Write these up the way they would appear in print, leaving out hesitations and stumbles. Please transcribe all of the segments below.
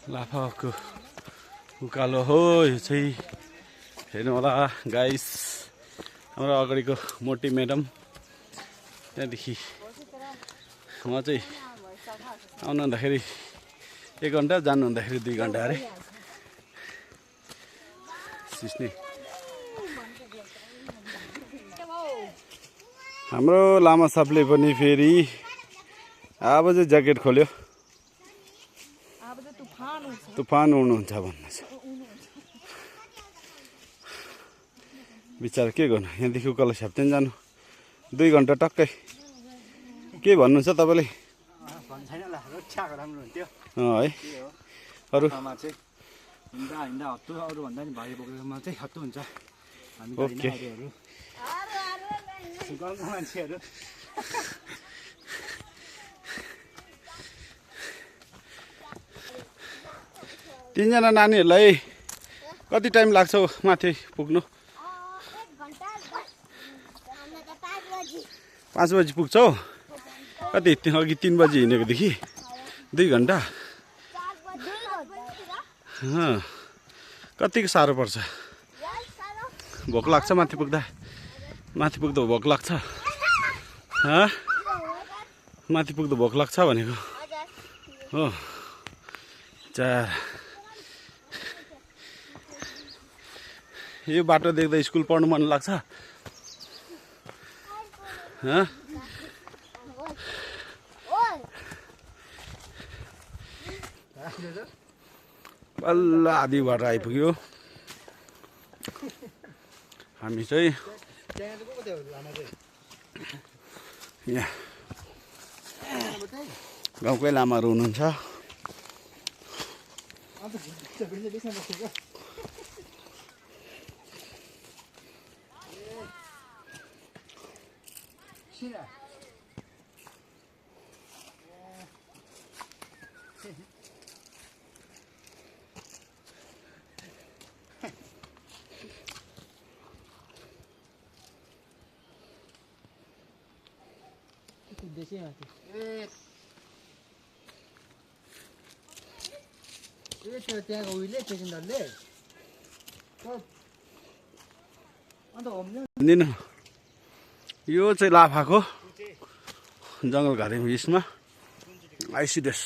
लाफाको उकालो हो यो चाहिँ हेर्नु होला गाइस हाम्रो अगाडिको मोटी म्याडम त्यहाँदेखि म चाहिँ आउनु हुँदाखेरि 1 घन्टा जानु हुँदाखेरि 2 घन्टा अरे सिस्ने हाम्रो लामा साहबले पनि फेरि अब चाहिँ ज्याकेट खोल्यो तुफान उड्नुहुन्छ भन्नु छ विचार के गर्नु यहाँदेखि उकालो स्याप्टेन जानु 2 घन्टा टक्कै के भन्नुहुन्छ तपाईँले है अरू ओके तीनजना नानीहरूलाई कति टाइम लाग्छ माथि पुग्नु 5 बजी पुग्छौ कति अघि 3 बजी हिँडेकोदेखि 2 घन्टा कतिको साह्रो पर्छ भोक लाग्छ माथि पुग्दा भोक लाग्छ माथि पुग्दा भोक लाग्छ भनेको हो चार यो बाटो देख्दा स्कुल पढ्नु मन लाग्छ बल्ल आधी बाटो आइपुग्यो हामी चाहिँ यहाँ गाउँकै लामाहरू हुनुहुन्छ यो चाहिँ लाफाको जङ्गल घारी यसमा आइसिडेस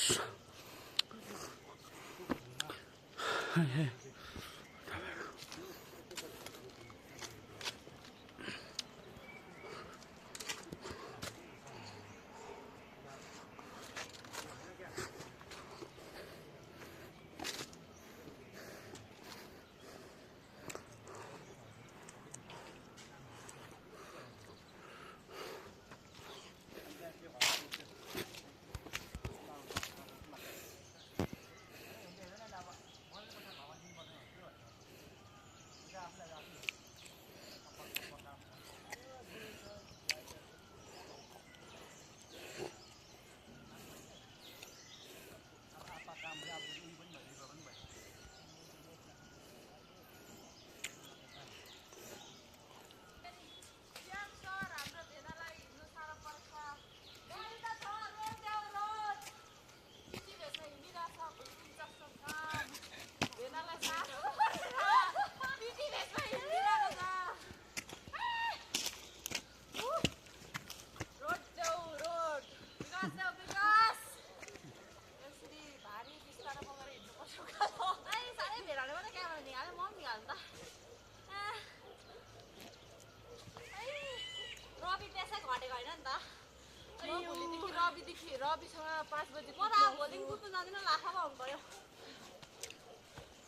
रविसँग 5 बजे म त भोलि कुद्नु जाँदिन लाखामा आउनु पर्यो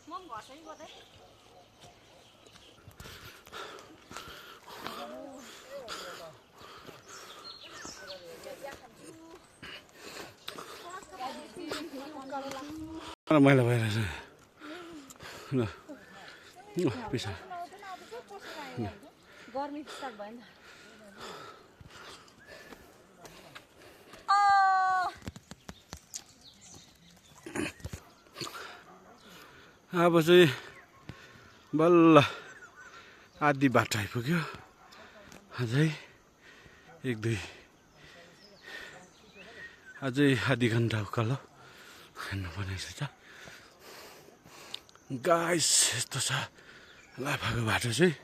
म पनि घरसँगै गएँ मैला भइरहेछ ल पिसा गर्मी स्टार्ट भयो नि अब चाहिँ बल्ल आधी बाटो आइपुग्यो अझै 1-2 अझै आधी घन्टा उकालो हिँड्नुपर्ने रहेछ गाइस यस्तो छ लाभाको बाटो चाहिँ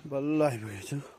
बल्ल आइपुगेछु